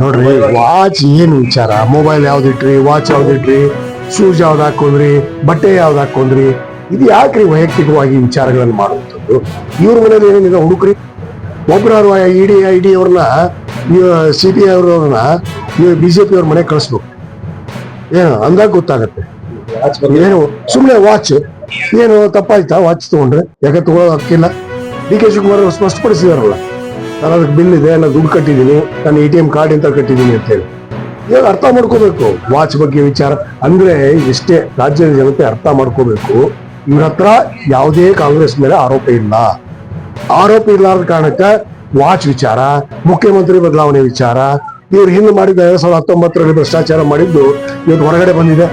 ನೋಡ್ರಿ, ವಾಚ್ ಏನು ವಿಚಾರ? ಮೊಬೈಲ್ ಯಾವ್ದಿಟ್ರಿ, ವಾಚ್ ಯಾವ್ದಿಟ್ರಿ, ಶೂಸ್ ಯಾವ್ದು ಹಾಕೊಂಡ್ರಿ, ಬಟ್ಟೆ ಯಾವ್ದು ಹಾಕೊಂಡ್ರಿ, ಇದು ಯಾಕ್ರಿ ವೈಯಕ್ತಿಕವಾಗಿ ವಿಚಾರಗಳನ್ನು ಮಾಡುವಂಥದ್ದು? ಇವ್ರ ಮನೇಲಿ ಏನೇನಿದೆ ಹುಡುಕ್ರಿ. ಒಬ್ರು ಐಡಿ ಅವ್ರನ್ನ, CBI ಅವ್ರನ್ನ BJP ಅವ್ರ ಮನೆಗೆ ಕಳಿಸ್ಬೇಕು. ಏನು ಅಂದಾಗ ಗೊತ್ತಾಗತ್ತೆ. ಏನು ಸುಮ್ಮನೆ ವಾಚ್ ಏನು ತಪ್ಪಾಯ್ತಾ? ವಾಚ್ ತಗೊಂಡ್ರೆ ಯಾಕೆ ತಗೊಳ್ಳೋ ಹಕ್ಕಿಲ್ಲ? DK ಶಿವಕುಮಾರ್ ಸ್ಪಷ್ಟಪಡಿಸಿದಾರಲ್ಲ, ನಾನು ಅದಕ್ಕೆ ಬಿಲ್ ಇದೆ, ನಾನು ದುಡ್ಡು ಕಟ್ಟಿದ್ದೀನಿ, ನಾನು ATM ಕಾರ್ಡ್ ಅಂತ ಕಟ್ಟಿದ್ದೀನಿ ಅಂತ ಹೇಳಿ. ಇವಾಗ ಅರ್ಥ ಮಾಡ್ಕೋಬೇಕು ವಾಚ್ ಬಗ್ಗೆ ವಿಚಾರ. ಅಂದ್ರೆ ಎಷ್ಟೇ ರಾಜ್ಯದ ಜನತೆ ಅರ್ಥ ಮಾಡ್ಕೋಬೇಕು, ಇವ್ರ ಹತ್ರ ಯಾವುದೇ ಕಾಂಗ್ರೆಸ್ ಮೇಲೆ ಆರೋಪ ಇಲ್ಲ. ಆರೋಪ ಇರ್ಲಾರ್ದ ಕಾರಣಕ್ಕೆ ವಾಚ್ ವಿಚಾರ, ಮುಖ್ಯಮಂತ್ರಿ ಬದಲಾವಣೆ ವಿಚಾರ, ಇವ್ರು ಹಿಂದೆ ಮಾಡಿದ 2019ರಲ್ಲಿ ಭ್ರಷ್ಟಾಚಾರ ಮಾಡಿದ್ದು ಇವತ್ತು ಹೊರಗಡೆ ಬಂದಿದೆ.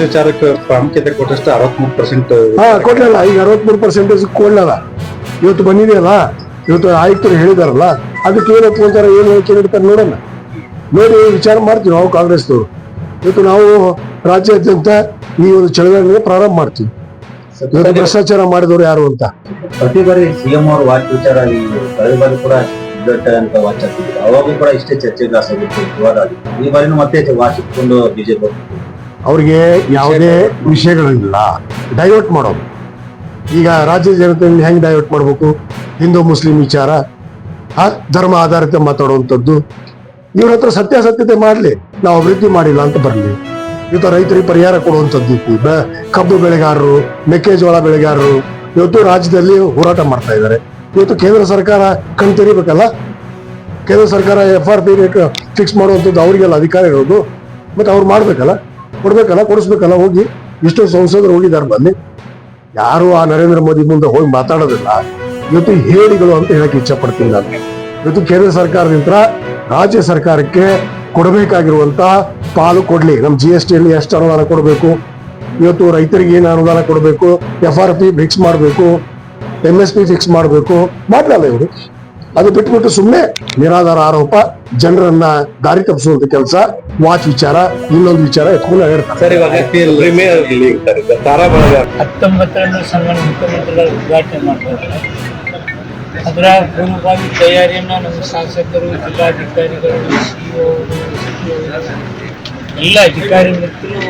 ವಿಚಾರಕ್ಕೆ ಪ್ರಾಮುಖ್ಯತೆ ಕೊಟ್ಟಷ್ಟು 63% ಕೊಡ್ಲಿಲ್ಲ. ಈಗ 63% ಕೊಡ್ಲಲ್ಲ, ಇವತ್ತು ಬಂದಿದೆಯಲ್ಲ, ಇವತ್ತು ಆಯುಕ್ತರು ಹೇಳಿದಾರಲ್ಲ, ಅದಕ್ಕೆ ಏನು ಒಪ್ಕೊಂತಾರೆ, ಏನು ಹೇಳಿಕೆ ನೀಡ್ತಾರೆ ನೋಡೋಣ. ನೋಡಿ ವಿಚಾರ ಮಾಡ್ತೀವಿ ನಾವು ಕಾಂಗ್ರೆಸ್ನವರು. ಇವತ್ತು ನಾವು ರಾಜ್ಯಾದ್ಯಂತ ಈ ಒಂದು ಚಳವಳಿಗೆ ಪ್ರಾರಂಭ ಮಾಡ್ತೀವಿ. ಇವತ್ತು ಭ್ರಷ್ಟಾಚಾರ ಮಾಡಿದವರು ಯಾರು ಅಂತ. ಪ್ರತಿ ಬಾರಿ CM ಅವರು ವಾಚ್ ವಿಚಾರ ಕಳೆದ ಬಾರಿ ಕೂಡ ಅಂತ ವಾಚ್ ಹಾಕಿದ್ರು, ಅವಾಗೂ ಕೂಡ ಇಷ್ಟೇ ಚರ್ಚೆ ಆಗಿತ್ತು, ವಿವಾದ ಆಗಿತ್ತು. ಈ ಬಾರಿನೂ ಮತ್ತೆ ವಾಚ್ ಇಟ್ಕೊಂಡು BJP ಅವ್ರಿಗೆ ಯಾವುದೇ ವಿಷಯಗಳಿಲ್ಲ, ಡೈವರ್ಟ್ ಮಾಡೋದು. ಈಗ ರಾಜ್ಯದ ಜನತೆಯನ್ನು ಹೆಂಗ್ ಡೈವರ್ಟ್ ಮಾಡ್ಬೇಕು? ಹಿಂದೂ ಮುಸ್ಲಿಂ ವಿಚಾರ, ಧರ್ಮ ಆಧಾರಿತ ಮಾತಾಡುವಂಥದ್ದು. ಇವ್ರ ಹತ್ರ ಸತ್ಯಾಸತ್ಯತೆ ಮಾಡಲಿ, ನಾವು ಅಭಿವೃದ್ಧಿ ಮಾಡಿಲ್ಲ ಅಂತ ಬರಲಿ. ಇವತ್ತು ರೈತರಿಗೆ ಪರಿಹಾರ ಕೊಡುವಂಥದ್ದು, ಕಬ್ಬು ಬೆಳೆಗಾರರು, ಮೆಕ್ಕೆಜೋಳ ಬೆಳೆಗಾರರು ಇವತ್ತು ರಾಜ್ಯದಲ್ಲಿ ಹೋರಾಟ ಮಾಡ್ತಾ ಇದ್ದಾರೆ. ಇವತ್ತು ಕೇಂದ್ರ ಸರ್ಕಾರ ಕಣ್ ತೆರಿಬೇಕಲ್ಲ. ಕೇಂದ್ರ ಸರ್ಕಾರ FRP ರೇಟ್ ಫಿಕ್ಸ್ ಮಾಡುವಂಥದ್ದು ಅವರಿಗೆಲ್ಲ ಅಧಿಕಾರ ಇರೋದು. ಮತ್ತೆ ಅವ್ರು ಮಾಡ್ಬೇಕಲ್ಲ, ಕೊಡಿಸ್ಬೇಕಲ್ಲ. ಹೋಗಿ ಎಷ್ಟೋ ಸಂಸದರು ಹೋಗಿದ್ದಾರೆ, ಬನ್ನಿ. ಯಾರು ಆ ನರೇಂದ್ರ ಮೋದಿ ಮುಂದೆ ಹೋಗಿ ಮಾತಾಡೋದಿಲ್ಲ. ಇವತ್ತು ಹೇಳಿಗಳು ಅಂತ ಹೇಳಕ್ ಇಚ್ಛೆ ಪಡ್ತೀನಿ ನಾನು. ಇವತ್ತು ಕೇಂದ್ರ ಸರ್ಕಾರದಿಂದ ರಾಜ್ಯ ಸರ್ಕಾರಕ್ಕೆ ಕೊಡಬೇಕಾಗಿರುವಂತಹ ಪಾಲು ಕೊಡ್ಲಿ. ನಮ್ಮ GSTಯಲ್ಲಿ ಎಷ್ಟು ಅನುದಾನ ಕೊಡಬೇಕು, ಇವತ್ತು ರೈತರಿಗೆ ಏನು ಅನುದಾನ ಕೊಡಬೇಕು, FRP ಫಿಕ್ಸ್ ಮಾಡಬೇಕು, MSP ಫಿಕ್ಸ್ ಮಾಡಬೇಕು, ಮಾಡಲ್ಲ ಇವರು. ಅದು ಬಿಟ್ಬಿಟ್ಟು ಸುಮ್ಮನೆ ನಿರಾಧಾರ ಆರೋಪ, ಜನರನ್ನ ದಾರಿ ತಪ್ಪಿಸುವಂತ ಕೆಲಸ. ವಾಚ್ ವಿಚಾರ, ಇನ್ನೊಂದು ವಿಚಾರ ಎತ್ಕೊಂಡು ಹೇಳ್ತಾರೆ. 19ರಂದು ಸನ್ಮಾನ್ಯ ಮುಖ್ಯಮಂತ್ರಿಗಳ ಉದ್ಘಾಟನೆ ಮಾಡ್ತಾರೆ. ಅದರ ಪೂರ್ವಭಾವಿ ತಯಾರಿಯನ್ನು ನಮ್ಮ ಶಾಸಕರು, ಜಿಲ್ಲಾಧಿಕಾರಿಗಳು, CO ಎಲ್ಲ ಅಧಿಕಾರಿ ಮಿತ್ರರು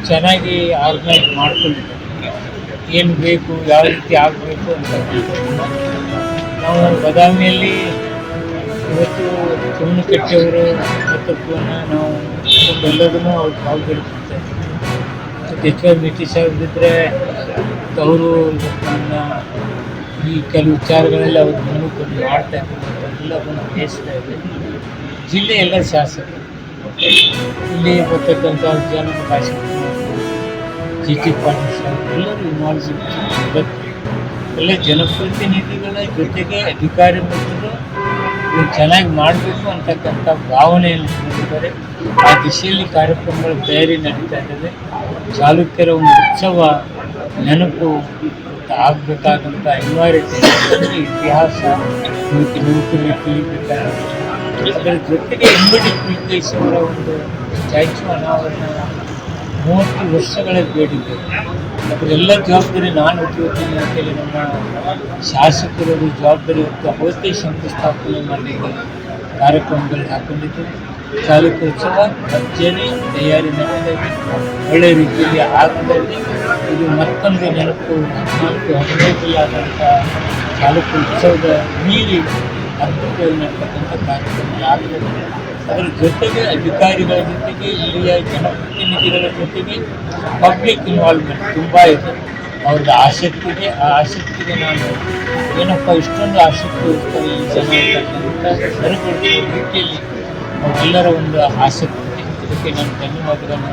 ಚೆನ್ನಾಗಿ ಆರ್ಗನೈಸ್ ಮಾಡ್ಕೊಂಡಿದ್ದಾರೆ. ಏನು ಬೇಕು, ಯಾವ ರೀತಿ ಆಗಬೇಕು ಅಂತ. ನಾವು ಬಾದಾಮಿಯಲ್ಲಿ ಇವತ್ತು ತುಮ್ಮನಕಟ್ಟೆಯವರು ನೇತೃತ್ವವನ್ನು ನಾವು ಎಲ್ಲದನ್ನು ಅವ್ರು ಪಾಲ್ಗೊಳ್ತಿರ್ತಾರೆ. HR ಮೇಟಿ ಸಾಹೇಬ್ರಿದ್ರೆ ಅವರು ನನ್ನ ಈ ಕೆಲವು ವಿಚಾರಗಳೆಲ್ಲ ಅವ್ರು ಮುಂದೆ ಮಾಡ್ತಾ ಇದ್ದಾರೆ, ಎಲ್ಲ ಬಂದು ಬೇಯಿಸ್ತಾ ಇದೆ. ಜಿಲ್ಲೆ ಎಲ್ಲ ಶಾಸಕರು, ಇಲ್ಲಿ ಬರ್ತಕ್ಕಂಥ ಜನ ಶಾಸಕರು, GT ಪಾಟೀಲ್ ಸಾಹೇಬ್ ಎಲ್ಲರೂ ಇನ್ವಾಲ್ವ್ ಇರುತ್ತೆ. ಎಲ್ಲ ಜನಪ್ರತಿನಿಧಿಗಳ ಜೊತೆಗೆ ಅಧಿಕಾರಿ ಮಿತ್ರರು ಇವ್ರು ಚೆನ್ನಾಗಿ ಮಾಡಬೇಕು ಅಂತಕ್ಕಂಥ ಭಾವನೆಯನ್ನು ಹೊಂದಿದ್ದಾರೆ. ಆ ದಿಶೆಯಲ್ಲಿ ಕಾರ್ಯಕ್ರಮಗಳ ತಯಾರಿ ನಡೀತಾ ಇದ್ದಾವೆ. ಚಾಲುಕ್ಯರ ಒಂದು ಉತ್ಸವ ನೆನಪು ಆಗಬೇಕಾದಂಥ ಅನಿವಾರ್ಯತೆ, ಇತಿಹಾಸ ನೂತನ ತಿಳಿಬೇಕಾಗುತ್ತೆ. ಅದರ ಜೊತೆಗೆ ಇಮ್ಮಡಿ ಪುಲಿಕೇಶಿಯವರ ಒಂದು ಸ್ಟ್ಯಾಚ್ಯೂ ಅನಾವರಣ 30 ವರ್ಷಗಳ ಬೇಡಿಕೆ. ಅದರೆಲ್ಲ ಜವಾಬ್ದಾರಿ ನಾನು ಹೊತ್ತಿರ್ತೀನಿ ಅಂತೇಳಿ ನಮ್ಮ ಶಾಸಕರು ಜವಾಬ್ದಾರಿ ಹೊತ್ತು ಅವತ್ತೇ ಶಂಕುಸ್ಥಾಪನೆ ಮಾಡಲಿಕ್ಕೆ ಕಾರ್ಯಕ್ರಮಗಳು ಹಾಕೊಂಡಿದ್ದು. ಚಾಲುಕ್ಯ ಉತ್ಸವ ಭರ್ಜರಿ ತಯಾರಿ ನಡೆದಿದೆ, ಒಳ್ಳೆ ರೀತಿಯಲ್ಲಿ ಆಗ್ತಾ ಇದೆ. ಇದು ಮತ್ತೊಂದು ನೆನಪು 14-15 ಆದಂಥ ಚಾಲುಕ್ಯ ಉತ್ಸವದ ಮೀರಿ ಅದ್ಭುತವಾಗಿ ನಡ್ತಕ್ಕಂಥ ಕಾರ್ಯಕ್ರಮ ಆಗ್ತದೆ. ಅದರ ಜೊತೆಗೆ ಅಧಿಕಾರಿಗಳ ಜೊತೆಗೆ ಇಲ್ಲಿಯ ಜನಪ್ರತಿನಿಧಿಗಳ ಜೊತೆಗೆ ಪಬ್ಲಿಕ್ ಇನ್ವಾಲ್ವ್ಮೆಂಟ್ ತುಂಬ ಇದೆ. ಅವ್ರದ್ದು ಆಸಕ್ತಿಗೆ, ಆ ಆಸಕ್ತಿಗೆ ನಾನು ಏನಪ್ಪ ಇಷ್ಟೊಂದು ಆಸಕ್ತಿ ಇರ್ತಾರೆ ಈ ಜನ ಅಂತಕ್ಕಂಥ ಸರಿಪಡಿಸುವ ರೀತಿಯಲ್ಲಿ ಅವರೆಲ್ಲರ ಒಂದು ಆಸಕ್ತಿ ಇದೆ. ಇದಕ್ಕೆ ನಾನು ಧನ್ಯವಾದಗಳನ್ನು